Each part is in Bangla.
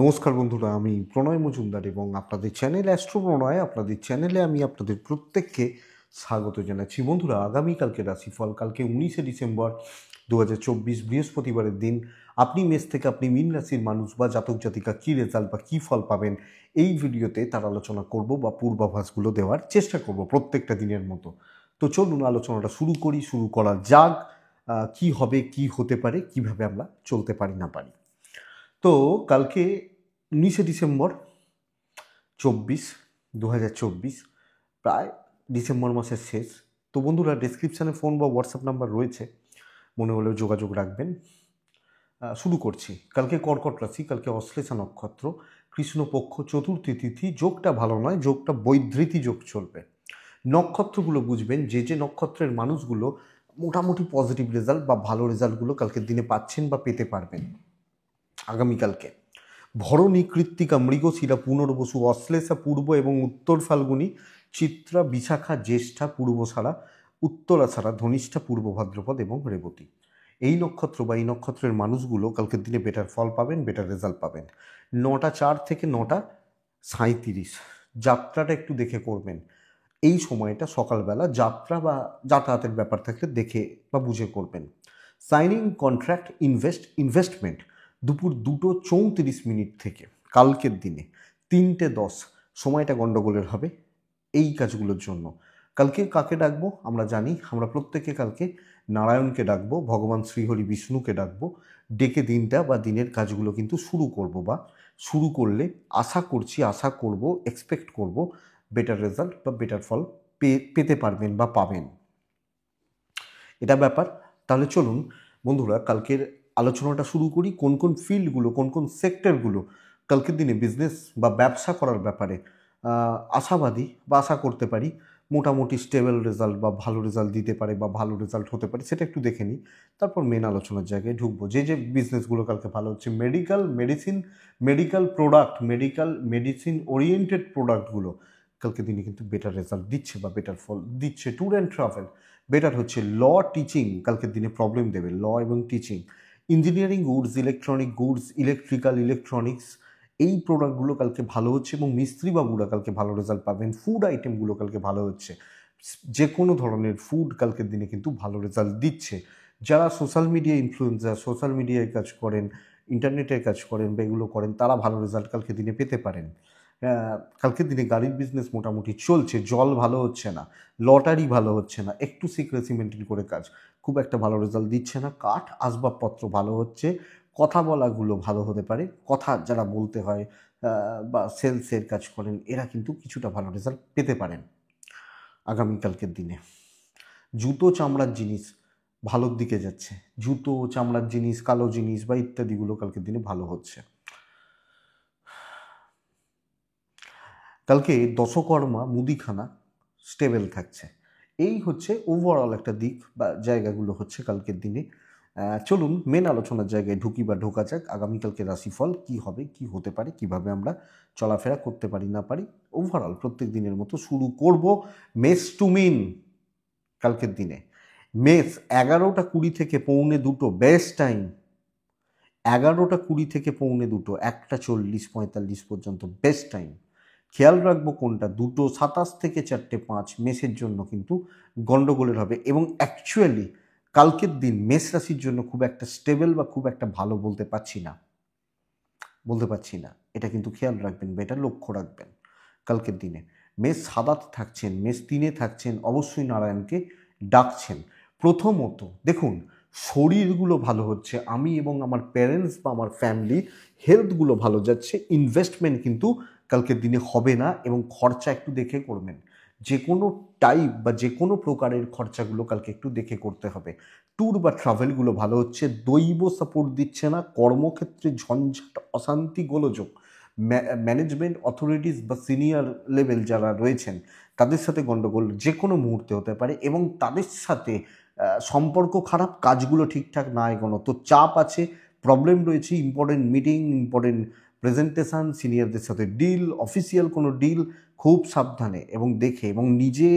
নমস্কার বন্ধুরা, আমি প্রণয় মজুমদার এবং আপনাদের চ্যানেল অ্যাস্ট্রো প্রণয়, আপনাদের চ্যানেলে আমি আপনাদের প্রত্যেককে স্বাগত জানাচ্ছি। বন্ধুরা, আগামীকালকে রাশিফল, কালকে 19শে ডিসেম্বর 2024 বৃহস্পতিবারের দিন আপনি মেষ থেকে আপনি মীন রাশির মানুষ বা জাতক জাতিকা কী রেজাল্ট বা কী ফল পাবেন এই ভিডিওতে তার আলোচনা করব বা পূর্বাভাসগুলো দেওয়ার চেষ্টা করব প্রত্যেকটা দিনের মতো। তো চলুন আলোচনাটা শুরু করা যাক। কি হবে, কি হতে পারে, কিভাবে আমরা চলতে পারি না পারি। তো কালকে 19শে ডিসেম্বর 2024 প্রায় ডিসেম্বর মাসের শেষ। তো বন্ধুরা, ডেসক্রিপশানে ফোন বা হোয়াটসঅ্যাপ নাম্বার রয়েছে, মনে হলেও যোগাযোগ রাখবেন। শুরু করছি। কালকে কর্কট রাশি, কালকে অশ্লেষা নক্ষত্র, কৃষ্ণপক্ষ, চতুর্থী তিথি। যোগটা ভালো নয়, যোগটা বৈধৃতি যোগ চলবে। নক্ষত্রগুলো বুঝবেন, যে যে নক্ষত্রের মানুষগুলো মোটামুটি পজিটিভ রেজাল্ট বা ভালো রেজাল্টগুলো কালকের দিনে পাচ্ছেন বা পেতে পারবেন আগামীকালকে: ভরণী, কৃত্তিকা, মৃগশিরা, পুনর্বসু, অশ্লেষা, পূর্ব এবং উত্তর ফাল্গুনী, চিত্রা, বিশাখা, জ্যেষ্ঠা, পূর্বসারা, উত্তরাষাঢ়া, ধনিষ্ঠা, পূর্ব ভাদ্রপদ এবং রেবতী। এই নক্ষত্র বা এই নক্ষত্রের মানুষগুলো কালকের দিনে বেটার ফল পাবেন, বেটার রেজাল্ট পাবেন। 9টা 4 থেকে 9টা 37 যাত্রাটা একটু দেখে করবেন। এই সময়টা সকালবেলা যাত্রা বা যাতায়াতের ব্যাপার থাকলে দেখে বা বুঝে করবেন। সাইনিং কন্ট্রাক্ট, ইনভেস্টমেন্ট দুপুর 2:34 থেকে কালকের দিনে 3টে 10 সময়টা গণ্ডগোলের হবে এই কাজগুলোর জন্য। কালকে কাকে ডাকবো আমরা জানি, আমরা প্রত্যেকে কালকে নারায়ণকে ডাকবো, ভগবান শ্রীহরি বিষ্ণুকে ডাকবো, ডেকে দিনটা বা দিনের কাজগুলো কিন্তু শুরু করব বা শুরু করলে আশা করব, এক্সপেক্ট করব বেটার রেজাল্ট বা বেটার ফল পেতে পারবেন বা পাবেন। এটা ব্যাপার। তাহলে চলুন বন্ধুরা, কালকের আলোচনাটা শুরু করি। কোন কোন ফিল্ডগুলো, কোন কোন সেক্টরগুলো কালকের দিনে বিজনেস বা ব্যবসা করার ব্যাপারে আশাবাদী বা আশা করতে পারি মোটামুটি স্টেবল রেজাল্ট বা ভালো রেজাল্ট দিতে পারে বা ভালো রেজাল্ট হতে পারে, সেটা একটু দেখে নিই। তারপর মেন আলোচনার জায়গায় ঢুকবো। যে যে বিজনেসগুলো কালকে ভালো হচ্ছে: মেডিকেল প্রোডাক্ট, মেডিসিন ওরিয়েন্টেড প্রোডাক্টগুলো কালকে দিনে কিন্তু বেটার রেজাল্ট দিচ্ছে বা বেটার ফল দিচ্ছে। ট্যুর অ্যান্ড ট্রাভেল বেটার হচ্ছে। ল, টিচিং কালকের দিনে প্রবলেম দেবে, ল এবং teaching. Engineering goods, electronic goods, electronics এই প্রোডাক্টগুলো কালকে ভালো হচ্ছে এবং মিস্ত্রি বাবুরা কালকে ভালো রেজাল্ট পাবেন। ফুড আইটেমগুলো কালকে ভালো হচ্ছে। যে কোনো ধরনের ফুড কালকের দিনে কিন্তু ভালো রেজাল্ট দিচ্ছে। যারা সোশ্যাল মিডিয়া ইনফ্লুয়েন্সার, সোশ্যাল মিডিয়ায় কাজ করেন, ইন্টারনেটের কাজ করেন বা এগুলো করেন, তারা ভালো রেজাল্ট কালকে দিনে পেতে পারেন। কালকের দিনে গাড়ির বিজনেস মোটামুটি চলছে, জল ভালো হচ্ছে না, লটারি ভালো হচ্ছে না, একটু সিক্রেসি মেনটেন করে কাজ, খুব একটা ভালো রেজাল্ট দিচ্ছে না। কাঠ আসবাবপত্র ভালো হচ্ছে, কথা বলাগুলো ভালো হতে পারে, কথা যারা বলতে হয় বা সেলসের কাজ করেন, এরা কিন্তু কিছুটা ভালো রেজাল্ট পেতে পারেন আগামীকালকের দিনে। জুতো, চামড়ার জিনিস ভালোর দিকে যাচ্ছে, জুতো, চামড়ার জিনিস, কালো জিনিস বা ইত্যাদিগুলো কালকের দিনে ভালো হচ্ছে। কালকে দশকর্মা, মুদিখানা স্টেবল থাকছে। এই হচ্ছে ওভারঅল একটা দিক বা জায়গাগুলো হচ্ছে কালকের দিনে। চলুন মেন আলোচনার জায়গায় ঢুকি বা ঢোকা যাক। আগামীকালকে রাশিফল কি হবে, কি হতে পারে, কিভাবে আমরা চলাফেরা করতে পারি না পারি, ওভারঅল প্রত্যেক দিনের মতো শুরু করব মেষ টু মিন কালকের দিনে। মেষ 11টা 20 থেকে 1:45 বেস্ট টাইম। 11টা 20 থেকে 1:45, 1:40-45 পর্যন্ত বেস্ট টাইম। খেয়াল রাখবো কোনটা, 2:27 থেকে 4:05 মেষের জন্য কিন্তু গন্ডগোলের হবে। এবং অ্যাকচুয়ালি কালকের দিন মেষ রাশির জন্য খুব একটা স্টেবল বা খুব একটা ভালো বলতে পারছি না। এটা কিন্তু খেয়াল রাখবেন বা এটা লক্ষ্য রাখবেন। কালকের দিনে মেষ 7 থাকছেন, মেষ 3 থাকছেন, অবশ্যই নারায়ণকে ডাকছেন। প্রথমত দেখুন, শরীরগুলো ভালো হচ্ছে, আমি এবং আমার প্যারেন্টস বা আমার ফ্যামিলি হেলথগুলো ভালো যাচ্ছে। ইনভেস্টমেন্ট কিন্তু কালকের দিনে হবে না এবং খরচা একটু দেখে করবেন। যে কোনো টাইপ বা যে কোনো প্রকারের খরচাগুলো কালকে একটু দেখে করতে হবে। ট্যুর বা ট্রাভেলগুলো ভালো হচ্ছে। দৈব সাপোর্ট দিচ্ছে না, কর্মক্ষেত্রে ঝঞ্ঝাট, অশান্তি, গোলযোগ। ম্যানেজমেন্ট অথরিটিস বা সিনিয়র লেভেল যারা রয়েছেন তাদের সাথে গণ্ডগোল যে কোনো মুহূর্তে হতে পারে এবং তাদের সাথে সম্পর্ক খারাপ, কাজগুলো ঠিকঠাক না এগোনো, তো চাপ আছে, প্রবলেম রয়েছে। ইম্পর্টেন্ট মিটিং, ইম্পর্টেন্ট প্রেজেন্টেশন, সিনিয়রদের সাথে ডিল, অফিসিয়াল কোনো ডিল, খুব সাবধানে এবং দেখে এবং নিজে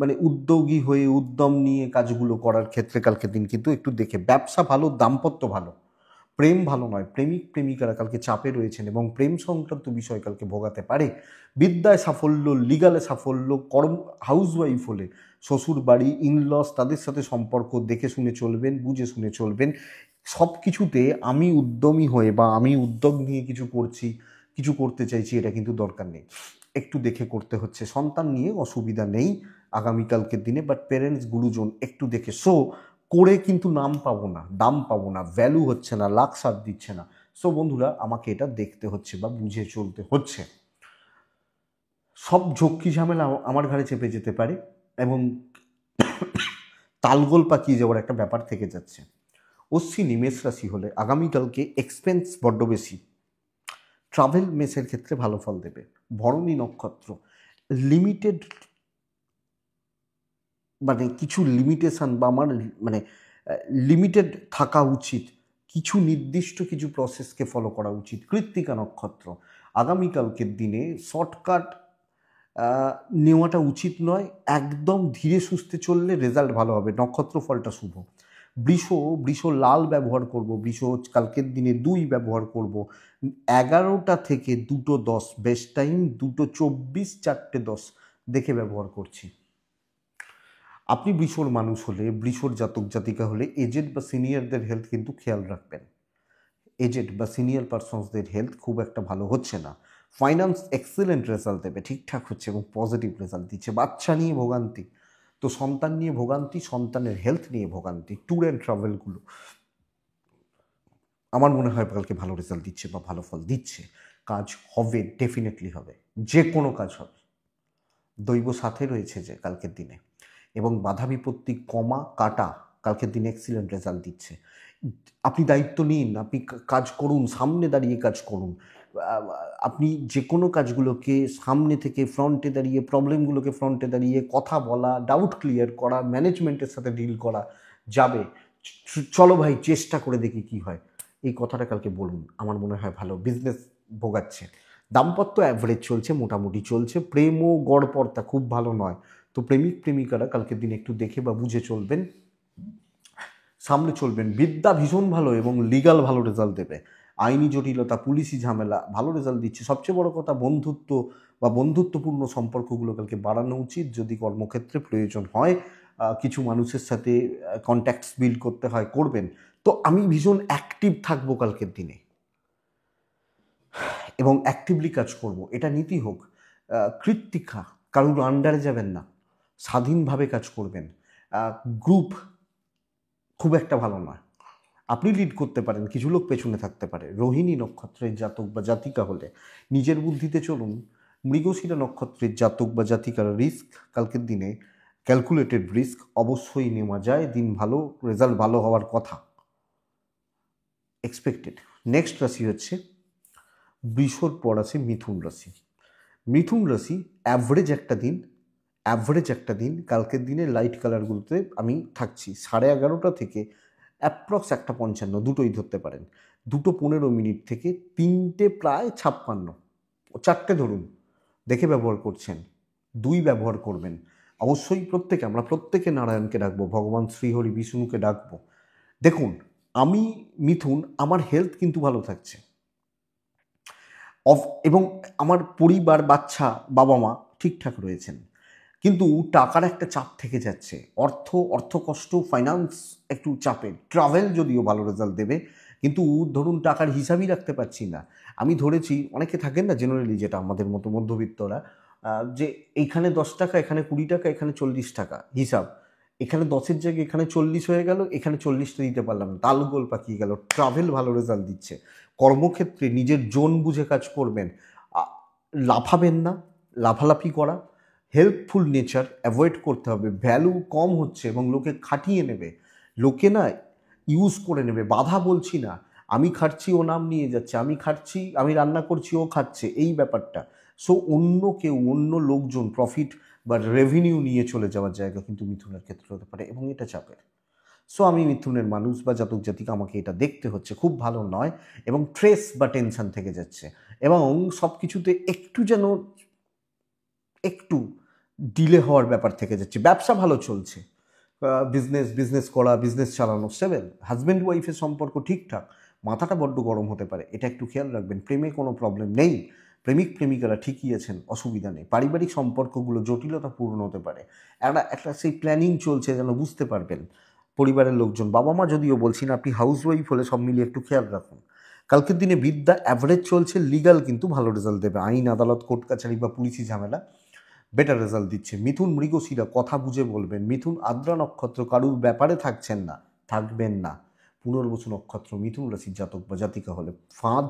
মানে উদ্যোগী হয়ে উদ্যম নিয়ে কাজগুলো করার ক্ষেত্রে কালকের দিন কিন্তু একটু দেখে। ব্যবসা ভালো, দাম্পত্য ভালো, প্রেম ভালো নয়, প্রেমিক প্রেমিকারা কালকে চাপে রয়েছেন এবং প্রেম সংক্রান্ত বিষয় কালকে ভোগাতে পারে। বিদ্যায় সাফল্য, লিগালে সাফল্য, হাউসওয়াইফ হলে শ্বশুর বাড়ি, ইনলস তাদের সাথে সম্পর্ক দেখে শুনে চলবেন, বুঝে শুনে চলবেন। সব কিছুতে আমি উদ্যমী হয়ে বা আমি উদ্যোগ নিয়ে কিছু করছি, কিছু করতে চাইছি, এটা কিন্তু দরকার নেই। একটু দেখে করতে হচ্ছে। সন্তান নিয়ে অসুবিধা নেই আগামীকালকের দিনে, বাট প্যারেন্টস গুরুজন একটু দেখে। সো করে কিন্তু নাম পাবো না, দাম পাবো না, ভ্যালু হচ্ছে না, লাখ সাথ দিচ্ছে না। সো বন্ধুরা, আমাকে এটা দেখতে হচ্ছে বা বুঝে চলতে হচ্ছে। সব ঝক্কি ঝামেলা আমার ঘাড়ে চেপে যেতে পারে এবং তালগোল পাকিয়ে যাওয়ার একটা ব্যাপার থেকে যাচ্ছে। অশ্বিনী মেষ রাশি হলে আগামীকালকে এক্সপেন্স বড্ড বেশি, ট্রাভেল মেসের ক্ষেত্রে ভালো ফল দেবে। ভরণী নক্ষত্র লিমিটেড, মানে কিছু লিমিটেশন বা আমার মানে লিমিটেড থাকা উচিত, কিছু নির্দিষ্ট কিছু প্রসেসকে ফলো করা উচিত। কৃত্তিকা নক্ষত্র আগামীকালকের দিনে শর্টকাট নেওয়াটা উচিত নয়, একদম ধীরে সুস্থে চললে রেজাল্ট ভালো হবে। নক্ষত্র ফলটা শুভ। বৃষ লাল ব্যবহার করব, বৃষ কালকের দিনে 2 ব্যবহার করব। 11টা থেকে 2:10 বেস্ট টাইম, 2:24, 4:10 দেখে ব্যবহার করছি। আপনি বৃষর মানুষ হলে, বৃষর জাতক জাতিকা হলে এজেড বা সিনিয়রদের হেলথ কিন্তু খেয়াল রাখবেন। এজেড বা সিনিয়র পারসনসদের হেলথ খুব একটা ভালো হচ্ছে না। ফাইন্যান্স এক্সেলেন্ট রেজাল্ট দেবে, ঠিকঠাক হচ্ছে এবং পজিটিভ রেজাল্ট দিচ্ছে। বাচ্চা নিয়ে ভোগান্তি, তো সন্তান নিয়ে ভোগান্তি, সন্তানের হেলথ নিয়ে ভোগান্তি, ট্যুর অ্যান্ড ট্রাভেলগুলো আমার মনে হয় কালকে ভালো রেজাল্ট দিচ্ছে বা ভালো ফল দিচ্ছে। কাজ হবে, ডেফিনেটলি হবে, যে কোনো কাজ হবে। দৈব সাথে রয়েছে যে কালকের দিনে, এবং বাধা বিপত্তি কমা কাটা কালকের দিনে এক্সিলেন্ট রেজাল্ট দিচ্ছে। আপনি দায়িত্ব নিন, আপনি কাজ করুন, সামনে দাঁড়িয়ে কাজ করুন। আপনি যে কোনো কাজগুলোকে সামনে থেকে ফ্রন্টে দাঁড়িয়ে, প্রবলেমগুলোকে ফ্রন্টে দাঁড়িয়ে কথা বলা, ডাউট ক্লিয়ার করা, ম্যানেজমেন্টের সাথে ডিল করা যাবে। চলো ভাই চেষ্টা করে দেখি কি হয়, এই কথাটা কালকে বলুন, আমার মনে হয় ভালো। বিজনেস ভোগাচ্ছে, দাম্পত্য অ্যাভারেজ চলছে, মোটামুটি চলছে। প্রেম ও গড়পড়তা খুব ভালো নয়, তো প্রেমিক প্রেমিকারা কালকের দিন একটু দেখে বা বুঝে চলবেন, সামনে চলবেন। বিদ্যা ভীষণ ভালো এবং লিগাল ভালো রেজাল্ট দেবে। আইনি জটিলতা, পুলিশি ঝামেলা ভালো রেজাল্ট দিচ্ছে। সবচেয়ে বড় কথা, বন্ধুত্ব বা বন্ধুত্বপূর্ণ সম্পর্কগুলো কালকে বাড়ানো উচিত যদি কর্মক্ষেত্রে প্রয়োজন হয়। কিছু মানুষের সাথে কন্ট্যাক্টস বিল্ড করতে হয়, করবেন। তো আমি ভীষণ অ্যাক্টিভ থাকবো কালকের দিনে এবং অ্যাক্টিভলি কাজ করব, এটা নীতি হোক। কৃত্তিকা কারুর আন্ডারে যাবেন না, স্বাধীনভাবে কাজ করবেন। গ্রুপ খুব একটা ভালো নয়, আপনি লিড করতে পারেন, কিছু লোক পেছনে থাকতে পারে। রোহিণী নক্ষত্রের জাতক বা জাতিকা হলে নিজের বুদ্ধিতে চলুন। মৃগশিরা নক্ষত্রের জাতক বা জাতিকার রিস্ক কালকের দিনে ক্যালকুলেটেড রিস্ক অবশ্যই নেওয়া যায়। দিন ভালো, রেজাল্ট ভালো হওয়ার কথা এক্সপেক্টেড। নেক্সট রাশি হচ্ছে বৃষর পর আছে মিথুন রাশি। মিথুন রাশি অ্যাভারেজ একটা দিন, অ্যাভারেজ একটা দিন। কালকের দিনে লাইট কালারগুলোতে আমি থাকছি 11:30 থেকে অ্যাপ্রক্স 1:55, দুটোই ধরতে পারেন। 2:15 থেকে 3:56, 4টে ধরুন, দেখে ব্যবহার করছেন। 2 ব্যবহার করবেন অবশ্যই। আমরা প্রত্যেকে নারায়ণকে ডাকবো, ভগবান শ্রীহরি বিষ্ণুকে ডাকবো। দেখুন, আমি মিথুন, আমার হেলথ কিন্তু ভালো থাকছে এবং আমার পরিবার, বাচ্চা, বাবা মা ঠিকঠাক রয়েছেন, কিন্তু টাকার একটা চাপ থেকে যাচ্ছে। অর্থ কষ্ট, ফাইন্যান্স একটু চাপের। ট্রাভেল যদিও ভালো রেজাল্ট দেবে, কিন্তু ধরুন টাকার হিসাবই রাখতে পারছি না। আমি ধরেছি, অনেকে থাকেন না জেনারেলি, যেটা আমাদের মতো মধ্যবিত্তরা, যে এইখানে 10 টাকা, এখানে 20 টাকা, এখানে 40 টাকা হিসাব, এখানে 10-এর জায়গায় এখানে 40 হয়ে গেল, এখানে 40টা দিতে পারলাম না, তালগোল পাকিয়ে গেল। ট্রাভেল ভালো রেজাল্ট দিচ্ছে। কর্মক্ষেত্রে নিজের জোন বুঝে কাজ করবেন, লাফাবেন না, লাফালাফি করা, হেল্পফুল নেচার অ্যাভয়েড করতে হবে। ভ্যালু কম হচ্ছে এবং লোকে খাটিয়ে নেবে, লোকে না ইউজ করে নেবে। বাধা বলছি না, আমি খাচ্ছি ও নাম নিয়ে যাচ্ছে, আমি খাচ্ছি, আমি রান্না করছি ও খাচ্ছে, এই ব্যাপারটা। সো অন্য কেউ, অন্য লোকজন প্রফিট বা রেভিনিউ নিয়ে চলে যাওয়ার জায়গা কিন্তু মিথুনের ক্ষেত্রে হতে পারে এবং এটা চাপের। সো আমি মিথুনের মানুষ বা জাতক জাতিকা, আমাকে এটা দেখতে হচ্ছে, খুব ভালো নয় এবং স্ট্রেস বা টেনশন থেকে যাচ্ছে এবং সব কিছুতে একটু যেন একটু ডিলে হওয়ার ব্যাপার থেকে যাচ্ছে। ব্যবসা ভালো চলছে, বিজনেস করা, বিজনেস চালানো 7। হাজব্যান্ড ওয়াইফের সম্পর্ক ঠিকঠাক, মাথাটা বড্ড গরম হতে পারে, এটা একটু খেয়াল রাখবেন। প্রেমে কোনো প্রবলেম নেই, প্রেমিক প্রেমিকারা ঠিকই আছেন, অসুবিধা নেই। পারিবারিক সম্পর্কগুলো জটিলতা পূর্ণ হতে পারে, একটা সেই প্ল্যানিং চলছে যেন বুঝতে পারবেন পরিবারের লোকজন। বাবা মা যদিও বলছি না, আপনি হাউসওয়াইফ হলে সব মিলিয়ে একটু খেয়াল রাখুন। কালকের দিনে বিদ্যা অ্যাভারেজ চলছে, লিগাল কিন্তু ভালো রেজাল্ট দেবে। আইন আদালত কোর্ট কাছারি বা পুলিশি ঝামেলা বেটার রেজাল্ট দিচ্ছে। মিথুন মৃগশিরা, কথা বুঝে বলবেন। মিথুন আদ্রা নক্ষত্র, কারুর ব্যাপারে থাকছেন না, থাকবেন না। পুনর্বসু নক্ষত্র মিথুন রাশির জাতক বা জাতিকা হলে ফাঁদ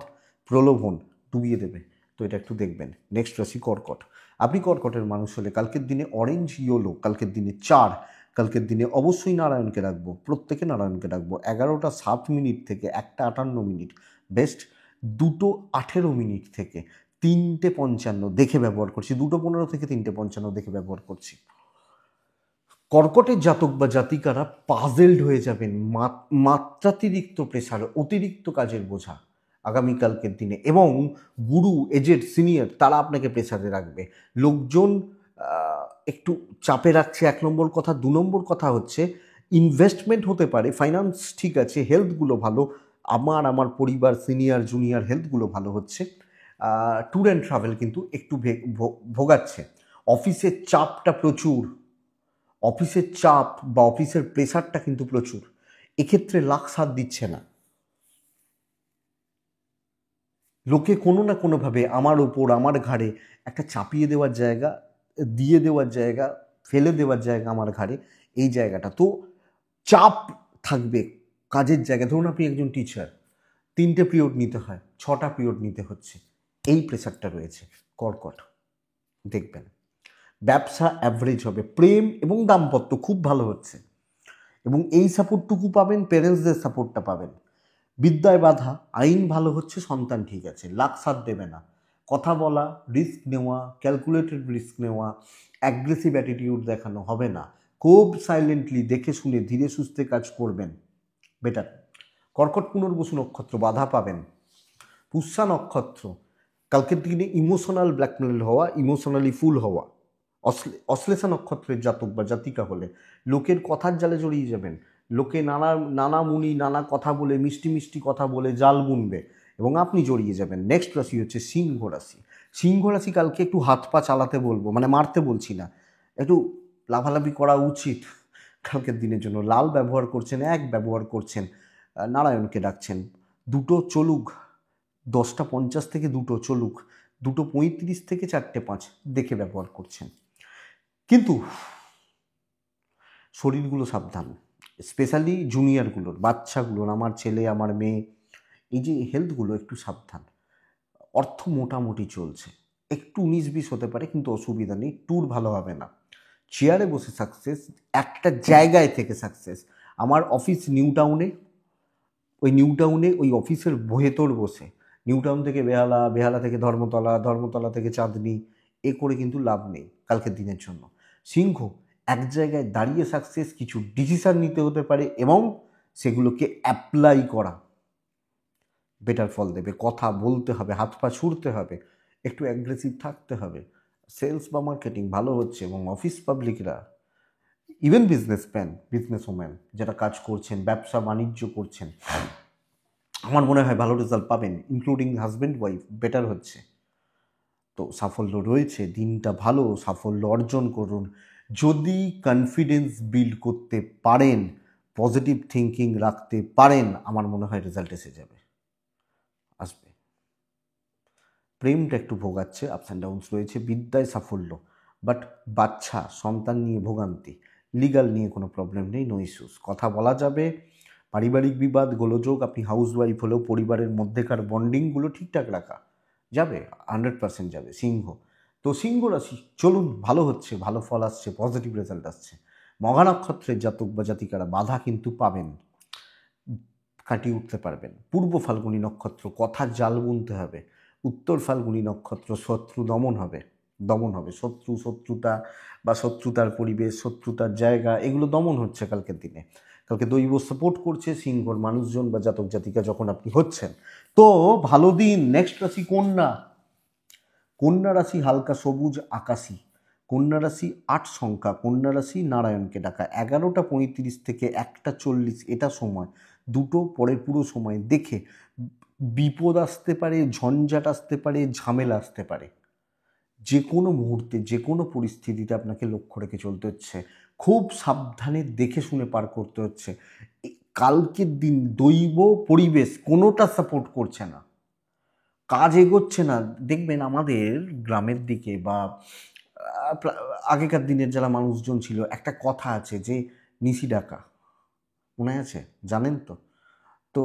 প্রলোভন ডুবিয়ে দেবে, তো এটা একটু দেখবেন। নেক্সট রাশি কর্কট। আপনি কর্কটের মানুষ হলে কালকের দিনে অরেঞ্জ ইয়েলো, কালকের দিনে 4, কালকের দিনে অবশ্যই নারায়ণকে রাখবো, প্রত্যেকে নারায়ণকে রাখবো। 11টা 7 মিনিট থেকে 1টা 58 মিনিট বেস্ট, 2টো 18 মিনিট থেকে 3টে 55 দেখে ব্যবহার করছি, 2টো 15 থেকে 3টে 55 দেখে ব্যবহার করছি। কর্কটের জাতক বা জাতিকারা পাজেলড হয়ে যাবেন, মাত্রাতিরিক্ত প্রেসার, অতিরিক্ত কাজের বোঝা আগামীকালকের দিনে, এবং গুরু এজেড সিনিয়র তারা আপনাকে প্রেসারে রাখবে। লোকজন একটু চাপে রাখছে, 1 নম্বর কথা। 2 নম্বর কথা হচ্ছে ইনভেস্টমেন্ট হতে পারে, ফাইন্যান্স ঠিক আছে, হেলথগুলো ভালো, আমার পরিবার সিনিয়র জুনিয়র হেলথগুলো ভালো হচ্ছে। ট্যুর অ্যান্ড ট্রাভেল কিন্তু একটু ভোগাচ্ছে। অফিসের চাপটা প্রচুর, অফিসের চাপ বা অফিসের প্রেশারটা কিন্তু প্রচুর, এক্ষেত্রে লাক সাথ দিচ্ছে না। লোকে কোনো না কোনোভাবে আমার ওপর, আমার ঘাড়ে একটা চাপিয়ে দেওয়ার জায়গা, দিয়ে দেওয়ার জায়গা, ফেলে দেওয়ার জায়গা আমার ঘাড়ে, এই জায়গাটা তো চাপ থাকবে। কাজের জায়গা, ধরুন আপনি একজন টিচার, 3টে পিরিয়ড নিতে হয়, 6টা পিরিয়ড নিতে হচ্ছে, এই প্রেশারটা রয়েছে। কর্কট দেখবেন ব্যবসা অ্যাভারেজ হবে, প্রেম এবং দাম্পত্য খুব ভালো হচ্ছে, এবং এই সাপোর্টটুকু পাবেন, প্যারেন্টসদের সাপোর্টটা পাবেন। বিদ্যায় বাধা, আইন ভালো হচ্ছে, সন্তান ঠিক আছে, লাক সাথ দেবে না। কথা বলা, রিস্ক নেওয়া, ক্যালকুলেটেড রিস্ক নেওয়া, অ্যাগ্রেসিভ অ্যাটিটিউড দেখানো হবে না। খুব সাইলেন্টলি দেখে শুনে ধীরে সুস্থে কাজ করবেন, বেটার। কর্কট পুনর্বসু নক্ষত্র, বাধা পাবেন। পুষ্যা নক্ষত্র, কালকের দিনে ইমোশনাল ব্ল্যাকমেল হওয়া, ইমোশনালি ফুল হওয়া। অশ্লেষা নক্ষত্রের জাতক বা জাতিকা হলে লোকের কথার জালে জড়িয়ে যাবেন। লোকে নানা মুনি নানা কথা বলে, মিষ্টি মিষ্টি কথা বলে জাল বুনবে এবং আপনি জড়িয়ে যাবেন। নেক্সট রাশি হচ্ছে সিংহ রাশি। সিংহ রাশি কালকে একটু হাত পা চালাতে বলবো, মানে মারতে বলছি না, একটু লাফালাফি করা উচিত কালকের দিনের জন্য। লাল ব্যবহার করছেন, ব্যবহার করছেন, নারায়ণকে ডাকছেন। 2টো চলুক, 10টা 50 থেকে 2টো চলুক, 2টো 35 থেকে 4টে 5 দেখে ব্যবহার করছেন। কিন্তু শরীরগুলো সাবধান, স্পেশালি জুনিয়রগুলোর, বাচ্চাগুলোর, আমার ছেলে আমার মেয়ে, এই যে হেলথগুলো একটু সাবধান। অর্থ মোটামুটি চলছে, একটু 19-20 হতে পারে কিন্তু অসুবিধা নেই, ট্যুর ভালো হবে না। চেয়ারে বসে সাকসেস, একটা জায়গায় থেকে সাকসেস। আমার অফিস নিউ টাউনে, ওই অফিসের ভেতর বসে, নিউ টাউন থেকে বেহালা, বেহালা থেকে ধর্মতলা, ধর্মতলা থেকে চাঁদনি, এ করে কিন্তু লাভ নেই কালকের দিনের জন্য। সিংহ এক জায়গায় দাঁড়িয়ে সাকসেস, কিছু ডিসিশন নিতে হতে পারে এবং সেগুলোকে অ্যাপ্লাই করা বেটার ফল দেবে। কথা বলতে হবে, হাত পা ছুড়তে হবে, একটু অ্যাগ্রেসিভ থাকতে হবে। সেলস বা মার্কেটিং ভালো হচ্ছে, এবং অফিস পাবলিকরা, ইভেন বিজনেস ওম্যান যারা কাজ করছেন, ব্যবসা বাণিজ্য করছেন, আমার মনে হয় ভালো রেজাল্ট পাবেন, ইনক্লুডিং হাজব্যান্ড ওয়াইফ বেটার হচ্ছে। তো সাফল্য রয়েছে, দিনটা ভালো, সাফল্য অর্জন করুন। যদি কনফিডেন্স বিল্ড করতে পারেন, পজিটিভ থিঙ্কিং রাখতে পারেন, আমার মনে হয় রেজাল্ট এসে যাবে, আসবে। প্রেমটা একটু ভোগাচ্ছে, আপস অ্যান্ড ডাউনস রয়েছে। বিদ্যায় সাফল্য, বাট বাচ্চা সন্তান নিয়ে ভোগান্তি। লিগাল নিয়ে কোনো প্রবলেম নেই, নো ইস্যুস, কথা বলা যাবে। পারিবারিক বিবাদ গোলযোগ, আপনি হাউস ওয়াইফ হলেও পরিবারের মধ্যেকার বন্ডিংগুলো ঠিকঠাক রাখা যাবে, 100% যাবে। সিংহ, তো সিংহ রাশি চলুন, ভালো হচ্ছে, ভালো ফল আসছে, পজিটিভ রেজাল্ট আসছে। মঘা নক্ষত্রের জাতক বা জাতিকারা বাধা কিন্তু পাবেন, কাটিয়ে উঠতে পারবেন। পূর্ব ফাল্গুনী নক্ষত্র, কথার জাল বুনতে হবে। উত্তর ফাল্গুনী নক্ষত্র, শত্রু দমন হবে, শত্রুতা বা শত্রুতার পরিবেশ, শত্রুতার জায়গা, এগুলো দমন হচ্ছে কালকের দিনে। কালকে দৈব সাপোর্ট করছে সিংহর মানুষজন বা জাতক জাতিকা যখন আপনি হচ্ছেন, তো ভালো দিন। নেক্সট রাশি কন্যা। কন্যা রাশি হালকা সবুজ আকাশি, কন্যা রাশি 8 সংখ্যা, কন্যা রাশি নারায়ণকে ডাকা। 11টা 35 থেকে 1টা 40 এটা সময়, দুটো পরের পুরো সময় দেখে বিপদ আসতে পারে, ঝঞ্ঝাট আসতে পারে, ঝামেলা আসতে পারে। যে কোনো মুহূর্তে যে কোনো পরিস্থিতিতে আপনাকে লক্ষ্য রেখে চলতে হচ্ছে, খুব সাবধানে দেখে শুনে পার করতে হচ্ছে। কালকের দিন দৈব পরিবেশ কোনোটা সাপোর্ট করছে না, কাজ এগোচ্ছে না। দেখবেন আমাদের গ্রামের দিকে বা আগেকার দিনের যারা মানুষজন ছিল, একটা কথা আছে যে নিশি ডাকা, মনে আছে? জানেন তো? তো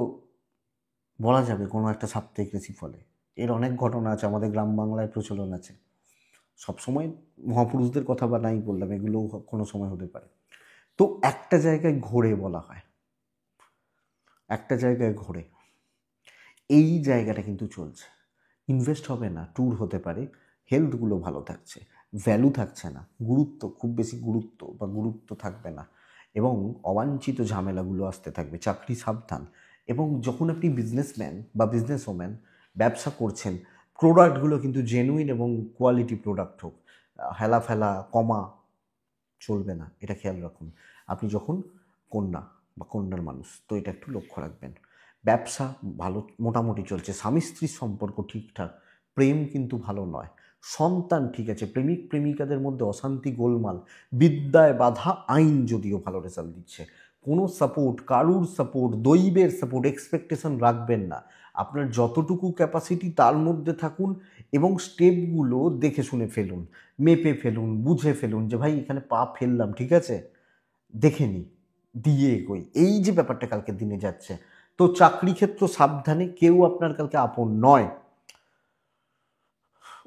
বলা যাবে কোনো একটা সাপ্তাহিক রাশিফলে এর অনেক ঘটনা আছে, আমাদের গ্রাম বাংলায় প্রচলন আছে। সবসময় মহাপুরুষদের কথা বা নাই বললাম, এগুলো কোনো সময় হতে পারে। তো একটা জায়গায় ঘোরে বলা হয়, একটা জায়গায় ঘোরে, এই জায়গাটা কিন্তু চলছে। ইনভেস্ট হবে না, ট্যুর হতে পারে, হেলথগুলো ভালো থাকছে, ভ্যালু থাকছে না, গুরুত্ব খুব বেশি গুরুত্ব থাকবে না, এবং অবাঞ্ছিত ঝামেলাগুলো আসতে থাকবে। চাকরি সাবধান। এবং যখন আপনি বিজনেসম্যান বা বিজনেস ওম্যান ব্যবসা করছেন, প্রোডাক্টগুলো কিন্তু জেনুইন এবং কোয়ালিটি প্রোডাক্ট হোক। হেলা ফেলা কমা চলবে না, এটা খেয়াল রাখুন। আপনি যখন কন্যা বা কন্যার মানুষ, তো এটা একটু লক্ষ্য রাখবেন। ব্যবসা ভালো মোটামুটি চলছে, স্বামী স্ত্রীর সম্পর্ক ঠিকঠাক, প্রেম কিন্তু ভালো নয়। সন্তান ঠিক আছে, প্রেমিক প্রেমিকাদের মধ্যে অশান্তি গোলমাল, বিদ্যায় বাধা, আইন যদিও ভালো রেজাল্ট দিচ্ছে। কোনো সাপোর্ট, কারুর সাপোর্ট, দৈবের সাপোর্ট এক্সপেকটেশন রাখবেন না। আপনার যতটুকু ক্যাপাসিটি তার মধ্যে থাকুন, এবং স্টেপগুলো দেখে শুনে ফেলুন, মেপে ফেলুন, বুঝে ফেলুন যে ভাই এখানে পা ফেললাম, ঠিক আছে, দেখে নি, দিয়ে এগোই। এই যে ব্যাপারটা কালকের দিনে যাচ্ছে। তো চাকরি ক্ষেত্র সাবধানে, কেউ আপনার কালকে আপন নয়।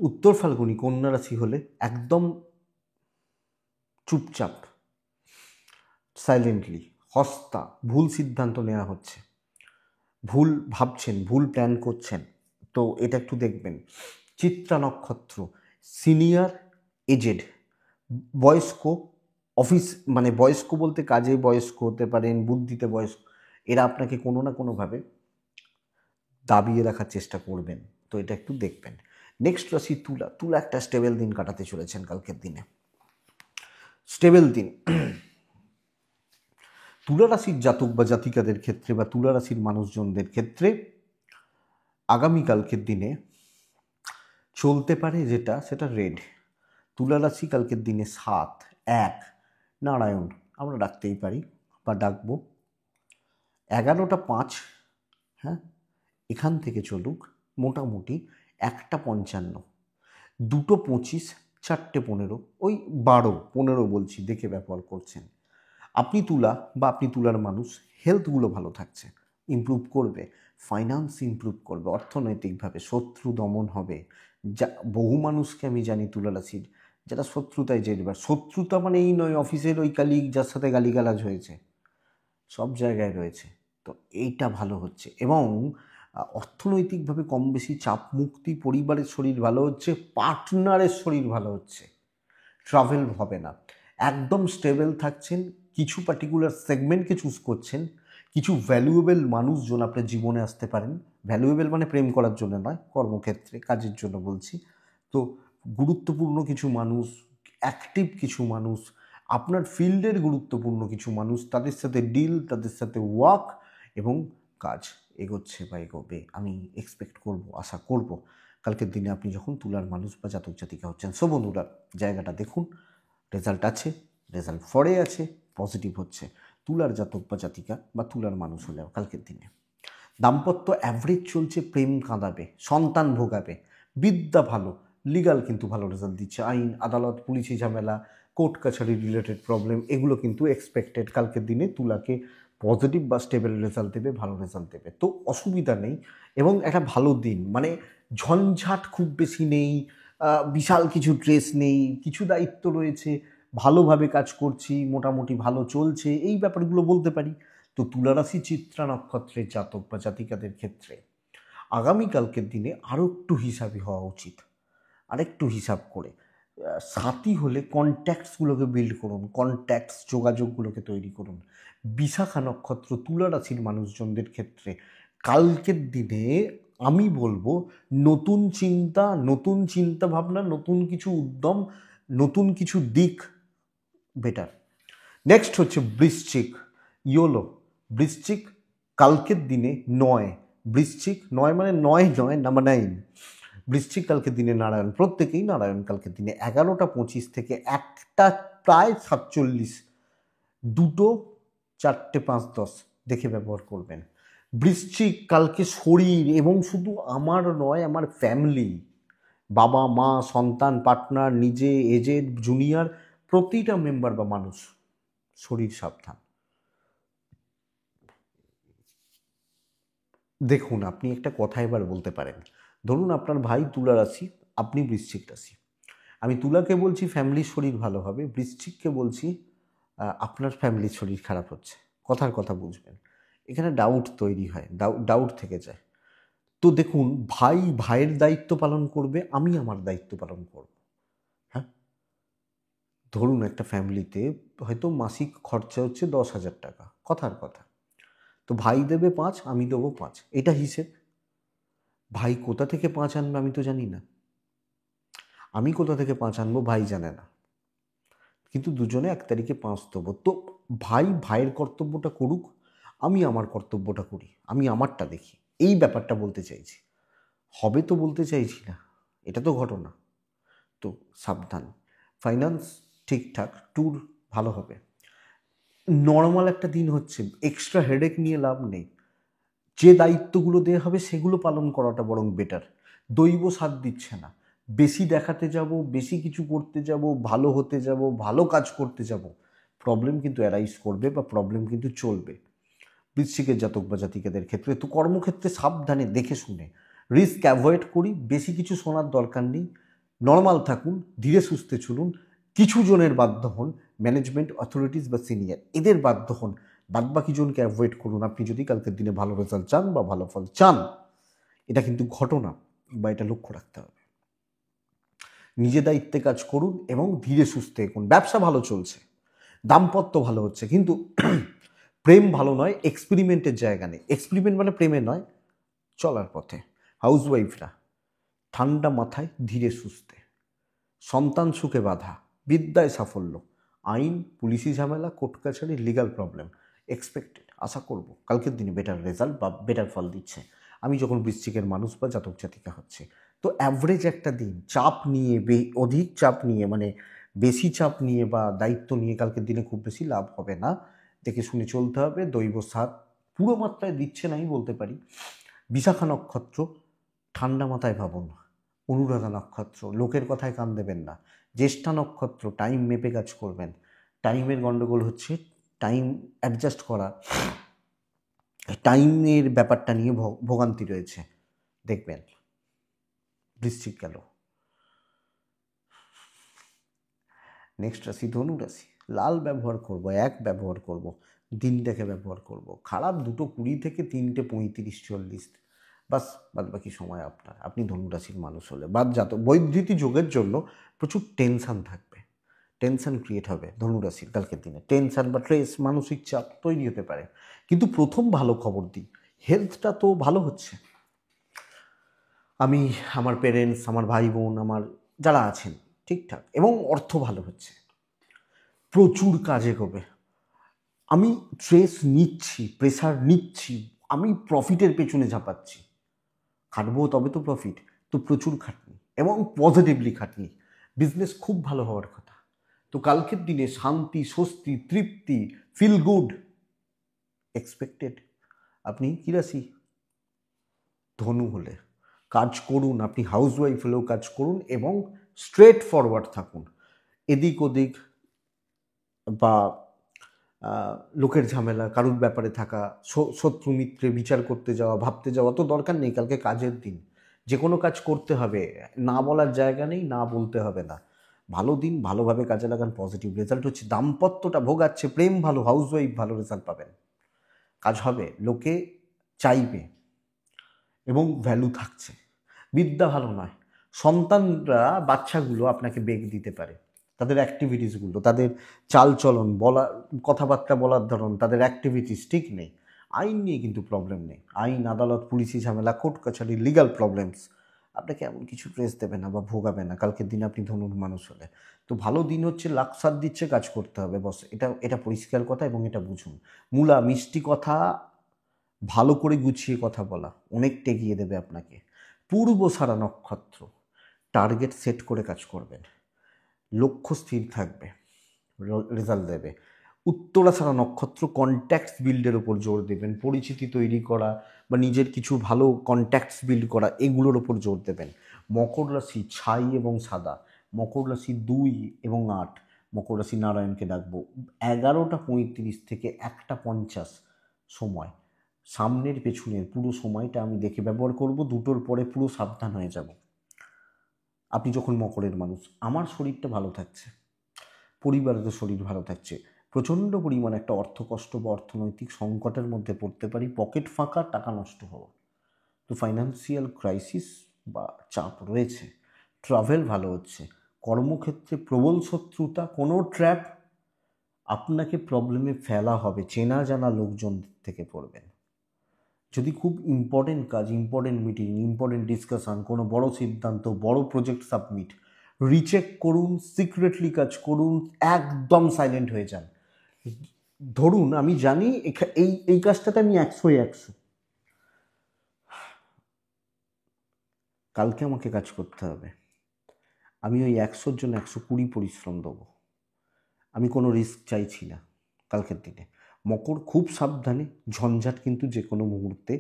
উত্তর ফাল্গুনি কন্যা রাশি হলে একদম চুপচাপ, সাইলেন্টলি, হস্তা, ভুল সিদ্ধান্ত নেওয়া হচ্ছে, ভুল ভাবছেন, ভুল প্ল্যান করছেন, তো এটা একটু দেখবেন। চিত্রা নক্ষত্র, সিনিয়র, এজেড, বয়স্ক, অফিস মানে বয়স্ক বলতে কাজে বয়স্ক হতে পারেন, বুদ্ধিতে বয়স্ক, এরা আপনাকে কোনো না কোনোভাবে দাবিয়ে রাখার চেষ্টা করবেন, তো এটা একটু দেখবেন। নেক্সট রাশি তুলা। তুলা একটা স্টেবল দিন কাটাতে চলেছেন কালকের দিনে, স্টেবল দিন। তুলা রাশির জাতক বা জাতিকাদের ক্ষেত্রে বা তুলা রাশির মানুষজনদের ক্ষেত্রে আগামীকালকের দিনে চলতে পারে যেটা, সেটা রেড। তুলা রাশি কালকের দিনে 7, 1, নারায়ণ আমরা ডাকতেই পারি বা ডাকবো। 11টা 5, হ্যাঁ, এখান থেকে চলুক মোটামুটি 1টা 55, 2টো 25, 4টে 15, ওই 12, 15 বলছি, দেখে ব্যবহার করছেন। আপনি তুলা বা আপনি তুলার মানুষ, হেলথগুলো ভালো থাকছে, ইমপ্রুভ করবে, ফাইন্যান্স ইমপ্রুভ করবে, অর্থনৈতিকভাবে শত্রু দমন হবে। যা বহু মানুষকে আমি জানি তুলা রাশির যারা শত্রুতায় জেরবার, শত্রুতা মানে এই নয় অফিসের ওই কালিগ যার সাথে গালিগালাজ হয়েছে, সব জায়গায় রয়েছে। তো এইটা ভালো হচ্ছে, এবং অর্থনৈতিকভাবে কম বেশি চাপ মুক্তি, পরিবারের শরীর ভালো হচ্ছে, পার্টনারের শরীর ভালো হচ্ছে, ট্রাভেল হবে না, একদম স্টেবল থাকছেন। কিছু পার্টিকুলার সেগমেন্টকে চুজ করছেন, কিছু ভ্যালুয়েবল মানুষজন আপনার জীবনে আসতে পারেন। ভ্যালুয়েবল মানে প্রেম করার জন্য নয়, কর্মক্ষেত্রে কাজের জন্য বলছি। তো গুরুত্বপূর্ণ কিছু মানুষ, অ্যাক্টিভ কিছু মানুষ, আপনার ফিল্ডের গুরুত্বপূর্ণ কিছু মানুষ, তাদের সাথে ডিল, তাদের সাথে ওয়ার্ক, এবং কাজ এগোচ্ছে বা এগোবে, আমি এক্সপেক্ট করব, আশা করব কালকের দিনে আপনি যখন তুলার মানুষ বা জাতক জাতিকা হচ্ছেন। সো বন্ধুরা, জায়গাটা দেখুন, রেজাল্ট আছে, রেজাল্ট ফরে আছে, পজিটিভ হচ্ছে তুলার জাতক বা জাতিকা বা তুলার মানুষ হলেও কালকের দিনে। দাম্পত্য অ্যাভারেজ চলছে, প্রেম কাঁদাবে, সন্তান ভোগাবে, বিদ্যা ভালো, লিগাল কিন্তু ভালো রেজাল্ট দিচ্ছে, আইন আদালত পুলিশি ঝামেলা, কোর্ট কাছারি রিলেটেড প্রবলেম, এগুলো কিন্তু এক্সপেক্টেড কালকের দিনে তুলাকে পজিটিভ বা স্টেবল রেজাল্ট দেবে, ভালো রেজাল্ট দেবে, তো অসুবিধা নেই। এবং একটা ভালো দিন, মানে ঝঞ্ঝাট খুব বেশি নেই, বিশাল কিছু স্ট্রেস নেই, কিছু দায়িত্ব রয়েছে, ভালোভাবে কাজ করছি, মোটামুটি ভালো চলছে, এই ব্যাপারগুলো বলতে পারি। তো তুলারাশি চিত্রা নক্ষত্রের জাতক বা জাতিকাদের ক্ষেত্রে আগামীকালকের দিনে আরও একটু হিসাবি হওয়া উচিত, আরেকটু হিসাব করে। সাথী হলে কন্ট্যাক্টসগুলোকে বিল্ড করুন, কন্ট্যাক্টস যোগাযোগগুলোকে তৈরি করুন। বিশাখা নক্ষত্র তুলা রাশির মানুষজনদের ক্ষেত্রে কালকের দিনে আমি বলবো নতুন চিন্তা ভাবনা, নতুন কিছু উদ্যম, নতুন কিছু দিক বেটার। নেক্সট হচ্ছে বৃশ্চিক, ইয়োলো, বৃশ্চিক কালকের দিনে 9 বৃশ্চিক, 9 মানে 9 নয়, নাম্বার 9 বৃশ্চিক কালকের দিনে নারায়ণ, প্রত্যেকেই নারায়ণ কালকের দিনে 11:25 থেকে 1টা প্রায় 47, 2টো 4টে 5:10 দেখে ব্যবহার করবেন। বৃশ্চিক কালকে শরীর, এবং শুধু আমার নয়, আমার ফ্যামিলি, বাবা মা সন্তান পার্টনার নিজে এজেড জুনিয়র প্রতিটা মেম্বার বা মানুষ শরীর সাবধান। দেখুন, আপনি একটা কথা এবার বলতে পারেন, ধরুন আপনার ভাই তুলা রাশি, আপনি বৃশ্চিক রাশি। আমি তুলাকে বলছি ফ্যামিলির শরীর ভালো হবে, বৃশ্চিককে বলছি আপনার ফ্যামিলির শরীর খারাপ হচ্ছে। কথার কথা বুঝবেন, এখানে ডাউট তৈরি হয়, ডাউট থেকে যায়। তো দেখুন, ভাই ভাইয়ের দায়িত্ব পালন করবে, আমি আমার দায়িত্ব পালন করব। হ্যাঁ, ধরুন একটা ফ্যামিলিতে হয়তো মাসিক খরচা হচ্ছে 10,000 টাকা, কথার কথা। তো ভাই দেবে 5, আমি দেবো 5, এটা হিসেব। ভাই কোথা থেকে 5 আনবে আমি তো জানি না, আমি কোথা থেকে 5 আনবো ভাই জানে না, কিন্তু দুজনে 1 তারিখে 5 দেবো। তো ভাই ভাইয়ের কর্তব্যটা করুক, আমি আমার কর্তব্যটা করি, আমি আমারটা দেখি, এই ব্যাপারটা বলতে চাইছি। হবে তো বলতে চাইছি না, এটা তো ঘটনা। তো সাবধান, ফাইন্যান্স ঠিকঠাক, ট্যুর ভালো হবে। নর্মাল একটা দিন হচ্ছে, এক্সট্রা হেডেক নিয়ে লাভ নেই। যে দায়িত্বগুলো দেওয়া হবে সেগুলো পালন করাটা বরং বেটার। দৈব সাথ দিচ্ছে না, বেশি দেখাতে যাব, বেশি কিছু করতে যাব, ভালো হতে যাব, ভালো কাজ করতে যাব, প্রবলেম কিন্তু অ্যারাইজ করবে বা প্রবলেম কিন্তু চলবে বৃশ্চিকের জাতক বা জাতিকাদের ক্ষেত্রে। তো কর্মক্ষেত্রে সাবধানে দেখে শুনে রিস্ক অ্যাভয়েড করি, বেশি কিছু শোনার দরকার নেই, নর্মাল থাকুন, ধীরে সুস্থে চলুন। কিছু জনের বাধ্য হন, ম্যানেজমেন্ট অথরিটিস বা সিনিয়র, এদের বাধ্য হন, বাদবাকি জনকে অ্যাভয়েড করুন আপনি যদি কালকের দিনে ভালো রেজাল্ট চান বা ভালো ফল চান। এটা কিন্তু ঘটনা, বা এটা লক্ষ্য রাখতে হবে। নিজে দায়িত্বে কাজ করুন এবং ধীরে সুস্থে এগোন। ব্যবসা ভালো চলছে, দাম্পত্য ভালো হচ্ছে, কিন্তু প্রেম ভালো নয়, এক্সপেরিমেন্টের জায়গা নেই। এক্সপেরিমেন্ট মানে প্রেমে নয়, চলার পথে। হাউসওয়াইফরা ঠান্ডা মাথায় ধীরে সুস্থে, সন্তান সুখে বাধা, বিদ্যায় সাফল্য, আইন পুলিশি ঝামেলা কোর্ট কাছারি লিগাল প্রবলেম এক্সপেক্টেড, আশা করব কালকের দিনে বেটার রেজাল্ট বা বেটার ফল দিচ্ছে আমি যখন বৃশ্চিকের মানুষ বা জাতক জাতিকা হচ্ছে। তো অ্যাভারেজ একটা দিন চাপ নিয়ে, অধিক চাপ নিয়ে, মানে বেশি চাপ নিয়ে বা দায়িত্ব নিয়ে কালকের দিনে খুব বেশি লাভ হবে না, দেখে শুনে চলতে হবে। দৈব সাথ পুরো মাত্রায় দিচ্ছে না আমি বলতে পারি। বিশাখা নক্ষত্র ঠান্ডা মাথায় ভাবুন, অনুরাধা নক্ষত্র লোকের কথায় কান দেবেন না, জ্যেষ্ঠা নক্ষত্র টাইম মেপে কাজ করবেন। টাইমের গণ্ডগোল হচ্ছে, টাইম অ্যাডজাস্ট করা, টাইমের ব্যাপারটা নিয়ে ভোগান্তি রয়েছে, দেখবেন। বৃশ্চিক গেল, নেক্সট রাশি ধনু রাশি। লাল ব্যবহার করব, 1 ব্যবহার করব, দিনটাকে ব্যবহার করব। খারাপ 2:20 থেকে 3:35 40, বাস বাদ বাকি সময় আপনার। আপনি ধনুরাশির মানুষ হলে বাদ বৈদ্যুতি যোগের জন্য প্রচুর টেনশান থাকবে, টেনশান ক্রিয়েট হবে ধনুরাশির কালকের দিনে। টেনশান বা স্ট্রেস, মানসিক চাপ তৈরি হতে পারে। কিন্তু প্রথম ভালো খবর দিই, হেলথটা তো ভালো হচ্ছে। আমি, আমার পেরেন্টস, আমার ভাই বোন, আমার যারা আছেন ঠিকঠাক, এবং অর্থ ভালো হচ্ছে, প্রচুর কাজে করবে। আমি স্ট্রেস নিচ্ছি, প্রেশার নিচ্ছি, আমি প্রফিটের পেছনে ঝাঁপাচ্ছি, খাটবো তবে তো প্রফিট। তো প্রচুর খাটনি এবং পজিটিভলি খাটনি, বিজনেস খুব ভালো হওয়ার কথা। তো কালকের দিনে শান্তি, স্বস্তি, তৃপ্তি, ফিল গুড এক্সপেক্টেড। আপনি কী রাশি? ধনু হলে কাজ করুন, আপনি হাউসওয়াইফ হলেও কাজ করুন এবং স্ট্রেট ফরওয়ার্ড থাকুন। এদিক ওদিক বা লোকের ঝামেলা, কারুর ব্যাপারে থাকা, শত্রু মিত্রে বিচার করতে যাওয়া, ভাবতে যাওয়া তো দরকার নেই। কালকে কাজের দিন, যে কোনো কাজ করতে হবে, না বলার জায়গা নেই, না বলতে হবে না। ভালো দিন, ভালোভাবে কাজে লাগান, পজিটিভ রেজাল্ট হচ্ছে। দাম্পত্যটা ভোগাচ্ছে, প্রেম ভালো, হাউসওয়াইফ ভালো রেজাল্ট পাবেন, কাজ হবে, লোকে চাইবে এবং ভ্যালু থাকছে। বিদ্যা ভালো নয়, সন্তানরা, বাচ্চাগুলো আপনাকে বেগ দিতে পারে, তাদের অ্যাক্টিভিটিসগুলো, তাদের চালচলন, বলা, কথাবার্তা বলার ধরন, তাদের অ্যাক্টিভিটিস ঠিক নেই। আইন নিয়ে কিন্তু প্রবলেম নেই, আইন আদালত পুলিশি ঝামেলা কোর্ট কাছারি লিগাল প্রবলেমস আপনাকে এমন কিছু প্রেস দেবে না বা ভোগাবে না কালকের দিনে আপনি ধনুর মানুষ হলে। তো ভালো দিন হচ্ছে, লাক্সার দিচ্ছে, কাজ করতে হবে বস, এটা এটা পরিষ্কার কথা এবং এটা বুঝুন। মূলা মিষ্টি কথা ভালো করে গুছিয়ে কথা বলা অনেকটা এগিয়ে দেবে আপনাকে। পূর্বসারা নক্ষত্র, টার্গেট সেট করে কাজ করবেন, লক্ষ্য স্থির থাকবে, রেজাল্ট দেবে। উত্তরাছাড়া নক্ষত্র, কন্ট্যাক্টস বিল্ডের ওপর জোর দেবেন, পরিচিতি তৈরি করা বা নিজের কিছু ভালো কন্ট্যাক্টস বিল্ড করা, এগুলোর ওপর জোর দেবেন। মকর রাশি, ছাই এবং সাদা। মকর রাশি 2 এবং 8, মকর রাশি নারায়ণকে ডাকবো। 11:35 থেকে 1:50 সময়, সামনের পেছনের পুরো সময়টা আমি দেখে ব্যবহার করব। 2টোর পরে পুরো সাবধান হয়ে যাব। আপনি যখন মকরের মানুষ, আমার শরীরটা ভালো থাকছে, পরিবারের শরীর ভালো থাকছে, প্রচণ্ড পরিমাণে একটা অর্থকষ্ট বা অর্থনৈতিক সংকটের মধ্যে পড়তে পারি, পকেট ফাঁকা, টাকা নষ্ট হওয়া। তো ফাইন্যান্সিয়াল ক্রাইসিস বা চাপ রয়েছে। ট্রাভেল ভালো হচ্ছে, কর্মক্ষেত্রে প্রবল শত্রুতা, কোনো ট্র্যাপ, আপনাকে প্রবলেমে ফেলা হবে, চেনা জানা লোকজন থেকে পড়বেন। যদি খুব ইম্পর্টেন্ট কাজ, ইম্পর্টেন্ট মিটিং, ইম্পর্টেন্ট ডিসকাশান, কোনো বড় সিদ্ধান্ত, বড় প্রজেক্ট সাবমিট, রিচেক করুন, সিক্রেটলি কাজ করুন, একদম সাইলেন্ট হয়ে যান। ধরুন আমি জানি এই এই কাজটাতে আমি 100 কালকে আমাকে কাজ করতে হবে, আমি ওই 100-র জন্য 120 পরিশ্রম দেবো। আমি কোনো রিস্ক চাইছি না কালকের দিনে। মকর, খুব সাবধানে, ঝঞ্ঝাট কিন্তু যে কোনো মুহূর্তে,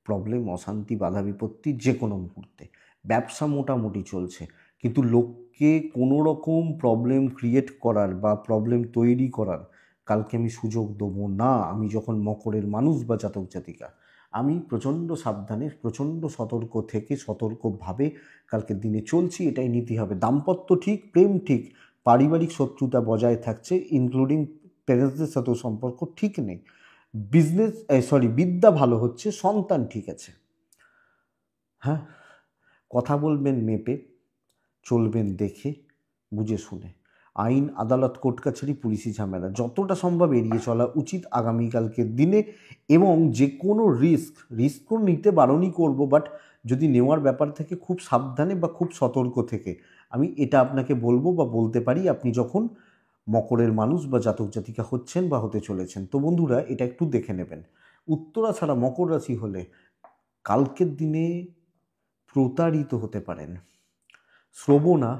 প্রবলেম, অশান্তি, বাধা বিপত্তি যে কোনো মুহূর্তে। ব্যবসা মোটামুটি চলছে, কিন্তু লোককে কোনো রকম প্রবলেম ক্রিয়েট করার বা প্রবলেম তৈরি করার কালকে আমি সুযোগ দেবো না। আমি যখন মকরের মানুষ বা জাতক জাতিকা, আমি প্রচণ্ড সাবধানে, প্রচণ্ড সতর্ক থেকে সতর্কভাবে কালকের দিনে চলছি, এটাই নীতি হবে। দাম্পত্য ঠিক, প্রেম ঠিক, পারিবারিক শত্রুতা বজায় থাকছে, ইনক্লুডিং প্যারেন্টসদের সাথেও সম্পর্ক ঠিক নেই। বিদ্যা ভালো হচ্ছে, সন্তান ঠিক আছে। হ্যাঁ, কথা বলবেন মেপে, চলবেন দেখে বুঝে শুনে। আইন, আদালত, কোর্ট কাছারি, পুলিশি ঝামেলা যতটা সম্ভব এড়িয়ে চলা উচিত আগামীকালকের দিনে। এবং যে কোনো রিস্ক তো নিতে বারণই করব, বাট যদি নেওয়ার ব্যাপার থেকে খুব সাবধানে বা খুব সতর্ক থেকে, আমি এটা আপনাকে বলবো বা বলতে পারি আপনি যখন মকরের মানুষ বা জাতক জাতিকা হচ্ছেন বা হতে চলেছেন। তো বন্ধুরা, এটা একটু দেখে নেবেন। উত্তরা ছাড়া মকর রাশি হলে কালকের দিনে প্রতারিত হতে পারেন। শ্রবণা,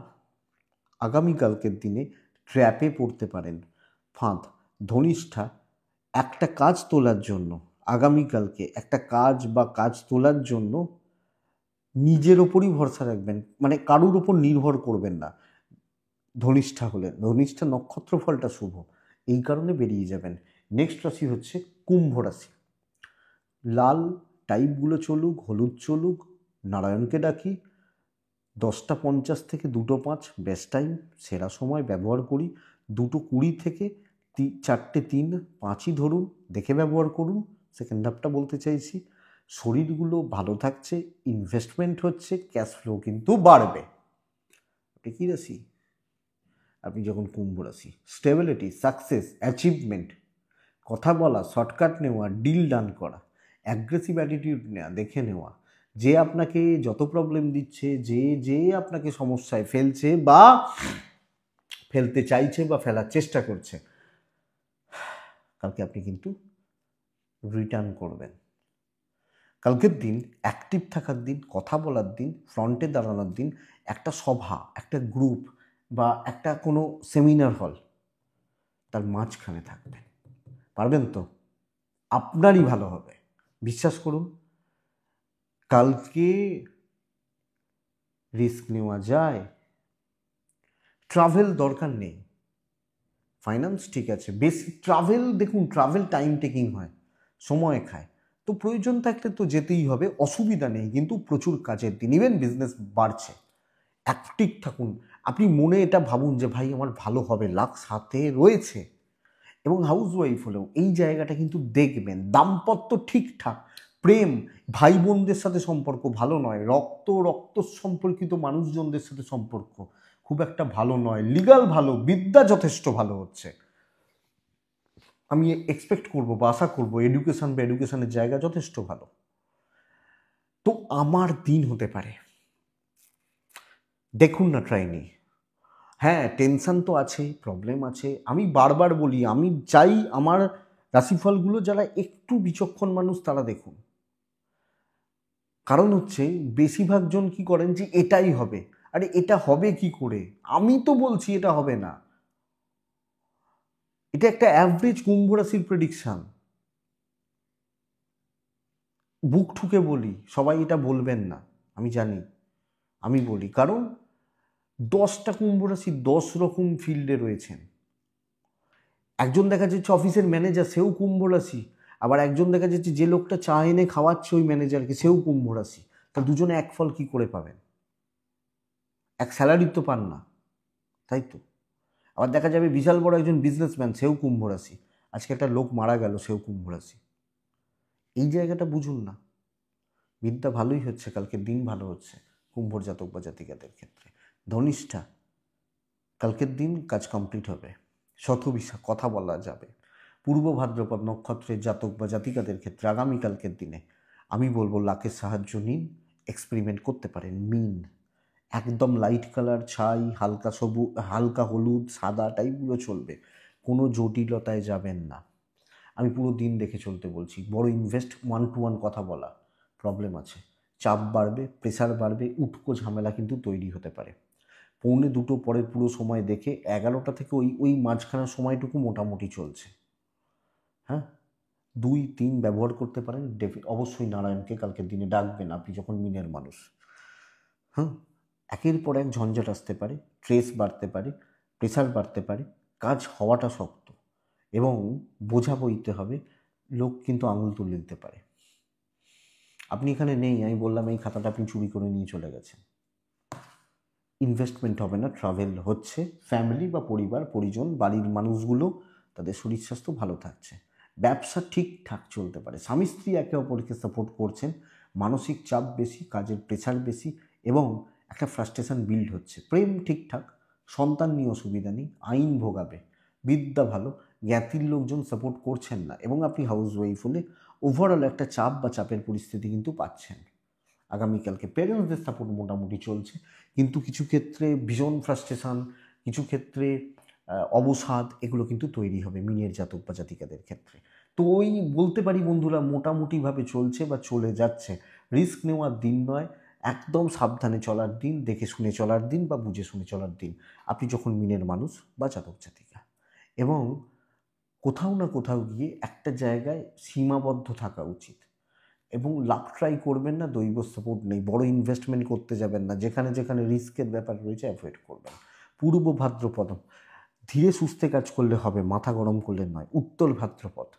আগামীকালকের দিনে ট্র্যাপে পড়তে পারেন। ফাঁদ, ধনিষ্ঠা, একটা কাজ তোলার জন্য, আগামীকালকে একটা কাজ বা কাজ তোলার জন্য নিজের ওপরই ভরসা রাখবেন, মানে কারুর ওপর নির্ভর করবেন না। ধনিষ্ঠা হলেন, ধনিষ্ঠা নক্ষত্র ফলটা শুভ, এই কারণে বেরিয়ে যাবেন। নেক্সট রাশি হচ্ছে কুম্ভ রাশি। লাল টাইপগুলো চলুক, হলুদ চলুক, নারায়ণকে ডাকি। 10:50 থেকে 2:05 বেস্ট টাইম, সেরা সময় ব্যবহার করি। 2:20 থেকে 4:03, 5ই ধরুন, দেখে ব্যবহার করুন। সেকেন্ড হাফটা বলতে চাইছি। শরীরগুলো ভালো থাকছে, ইনভেস্টমেন্ট হচ্ছে, ক্যাশ ফ্লো কিন্তু বাড়বে। আপনি কী রাশি? আপনি যখন কুম্ভ রাশি, স্টেবিলিটি, সাকসেস, অ্যাচিভমেন্ট, কথা বলা, শর্টকাট নেওয়া, ডিল ডান করা, অ্যাগ্রেসিভ অ্যাটিটিউড নেওয়া, দেখে নেওয়া, যে আপনাকে যত প্রবলেম দিচ্ছে, যে আপনাকে সমস্যায় ফেলছে বা ফেলতে চাইছে বা ফেলার চেষ্টা করছে, কালকে আপনি কিন্তু রিটার্ন করবেন। কালকের দিন অ্যাক্টিভ থাকার দিন, কথা বলার দিন, ফ্রন্টে দাঁড়ানোর দিন। একটা সভা, একটা গ্রুপ বা একটা কোনো সেমিনার হল, তার মাঝখানে থাকবেন। পারবেন তো? আপনারই ভালো হবে, বিশ্বাস করুন। কালকে রিস্ক নেওয়া যায়, ট্রাভেল দরকার নেই, ফাইন্যান্স ঠিক আছে, বেশি ট্রাভেল, দেখুন ট্রাভেল টাইম টেকিং হয়, সময় খায়, তো প্রয়োজন থাকলে তো যেতেই হবে, অসুবিধা নেই। কিন্তু প্রচুর কাজের দিন, ইভেন বিজনেস বাড়ছে, অ্যাক্টিভ থাকুন। আপনি মনে এটা ভাবুন যে ভাই আমার ভালো হবে, লাক সাথে রয়েছে। এবং হাউসওয়াইফ হলেও এই জায়গাটা কিন্তু দেখবেন। দাম্পত্য ঠিকঠাক, প্রেম, ভাই বোনদের সাথে সম্পর্ক ভালো নয়, রক্ত সম্পর্কিত মানুষজনদের সাথে সম্পর্ক খুব একটা ভালো নয়, লিগাল ভালো, বিদ্যা যথেষ্ট ভালো হচ্ছে। আমি এক্সপেক্ট করবো বা আশা করবো এডুকেশনের জায়গা যথেষ্ট ভালো। তো আমার দিন হতে পারে, দেখুন না, ট্রাই নেই। হ্যাঁ, টেনশন তো আছে, প্রবলেম আছে। আমি বারবার বলি, আমি চাই আমার রাশিফলগুলো যারা একটু বিচক্ষণ মানুষ তারা দেখুন, কারণ হচ্ছে বেশিরভাগ জন কি করেন যে এটাই হবে, আরে এটা হবে কি করে, আমি তো বলছি এটা হবে না। এটা একটা অ্যাভারেজ কুম্ভ রাশির প্রেডিকশন। বুক ঠুকে বলি, সবাই এটা বলবেন না, আমি জানি, আমি বলি, কারণ 10টা কুম্ভ রাশি 10 রকম ফিল্ডে রয়েছেন। একজন দেখা যাচ্ছে অফিসের ম্যানেজার, সেও কুম্ভ রাশি, আবার একজন দেখা যাচ্ছে যে লোকটা চা এনে খাওয়াচ্ছে ওই ম্যানেজারকে, সেও কুম্ভ রাশি। তা দুজনে এক ফল কি করে পাবেন? এক স্যালারি তো পান না, তাই তো? আবার দেখা যাবে বিশাল বড় একজন বিজনেসম্যান, সেও কুম্ভ রাশি, আজকে একটা লোক মারা গেল, সেও কুম্ভ রাশি। এই জায়গাটা বুঝুন না। বিদ্যা ভালোই হচ্ছে, কালকের দিন ভালো হচ্ছে কুম্ভর জাতক বা জাতিকাদের ক্ষেত্রে। ধনিষ্ঠা, কালকের দিন কাজ কমপ্লিট হবে। শতবিশা, কথা বলা যাবে। পূর্ব ভাদ্রপদ নক্ষত্রের জাতক বা জাতিকাদের ক্ষেত্রে আগামীকালকের দিনে আমি বলবো লাকের সাহায্য নিন, এক্সপেরিমেন্ট করতে পারেন। মিন, একদম লাইট কালার, ছাই, হালকা সবুজ, হালকা হলুদ, সাদা টাইপগুলো চলবে, কোনো জটিলতায় যাবেন না। আমি পুরো দিন দেখে চলতে বলছি। বড় ইনভেস্ট, 1 to 1 কথা বলা, প্রবলেম আছে, চাপ বাড়বে, প্রেশার বাড়বে, উটকো ঝামেলা কিন্তু তৈরি হতে পারে। 1:45 পরের পুরো সময় দেখে 11টা থেকে ওই ওই মাঝখানের সময়টুকু মোটামুটি চলছে। হ্যাঁ, 2-3 ব্যবহার করতে পারেন। অবশ্যই নারায়ণকে কালকের দিনে ডাকবেন আপনি যখন মিনের মানুষ। হ্যাঁ, একের পর এক ঝঞ্ঝাট আসতে পারে, স্ট্রেস বাড়তে পারে, প্রেশার বাড়তে পারে, কাজ হওয়াটা শক্ত, এবং বোঝা বইতে হবে, লোক কিন্তু আঙুল তুলে দিতে পারে। আপনি এখানে নেই, আমি বললাম এই খাতাটা আপনি চুরি করে নিয়ে চলে গেছেন। ইনভেস্টমেন্ট হবে না, ট্রাভেল হচ্ছে, ফ্যামিলি বা পরিবার পরিজন বাড়ির মানুষগুলো তাদের শরীর স্বাস্থ্য ভালো থাকছে, ব্যবসা ঠিকঠাক চলতে পারে, স্বামী স্ত্রী একে অপরকে সাপোর্ট করছেন, মানসিক চাপ বেশি, কাজের প্রেশার বেশি, এবং একটা ফ্রাস্ট্রেশন বিল্ড হচ্ছে। প্রেম ঠিকঠাক, সন্তান নিয়ে অসুবিধা নেই, আইন ভোগাবে, বিদ্যা ভালো, জ্ঞাতির লোকজন সাপোর্ট করছেন না, এবং আপনি হাউস ওয়াইফ হলে ওভারঅল একটা চাপ বা চাপের পরিস্থিতি কিন্তু পাচ্ছেন। আগামীকালকে পেরেন্টসদের সাপোর্ট মোটামুটি চলছে, কিন্তু কিছু ক্ষেত্রে ভীষণ ফ্রাস্ট্রেশন, কিছু ক্ষেত্রে অবসাদ, এগুলো কিন্তু তৈরি হবে মিনের জাতক বা জাতিকাদের ক্ষেত্রে। তো ওই বলতে পারি বন্ধুরা, মোটামুটিভাবে চলছে বা চলে যাচ্ছে। রিস্ক নেওয়ার দিন নয়, একদম সাবধানে চলার দিন, দেখে শুনে চলার দিন, বা বুঝে শুনে চলার দিন আপনি যখন মিনের মানুষ বা জাতক জাতিকা। এবং কোথাও না কোথাও গিয়ে একটা জায়গায় সীমাবদ্ধ থাকা উচিত, এবং লাভ ট্রাই করবেন না, দৈব সাপোর্ট নেই, বড় ইনভেস্টমেন্ট করতে যাবেন না, যেখানে যেখানে রিস্কের ব্যাপার রয়েছে অ্যাভয়েড করবেন। পূর্ব ভাদ্রপদ, ধীরে সুস্থে কাজ করলে হবে, মাথা গরম করলে নয়। উত্তর ভাদ্রপদ,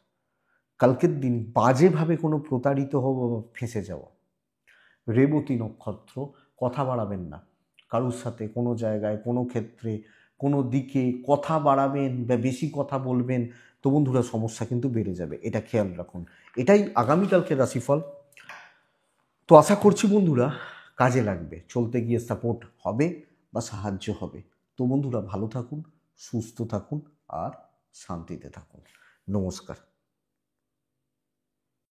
কালকের দিন বাজেভাবে কোনো প্রতারিত হওয়া বা ফেঁসে যাওয়া। রেবতী নক্ষত্র, কথা বাড়াবেন না কারুর সাথে, কোনো জায়গায়, কোনো ক্ষেত্রে, কোনো দিকে কথা বাড়াবেন বা বেশি কথা বলবেন তো বন্ধুরা সমস্যা কিন্তু বেড়ে যাবে, এটা খেয়াল রাখুন। এটাই আগামীকালকে রাশিফল। তো আশা করছি বন্ধুরা কাজে লাগবে, চলতে গিয়ে সাপোর্ট হবে বা সাহায্য হবে। তো বন্ধুরা ভালো থাকুন, সুস্থ থাকুন, আর শান্তিতে থাকুন। নমস্কার।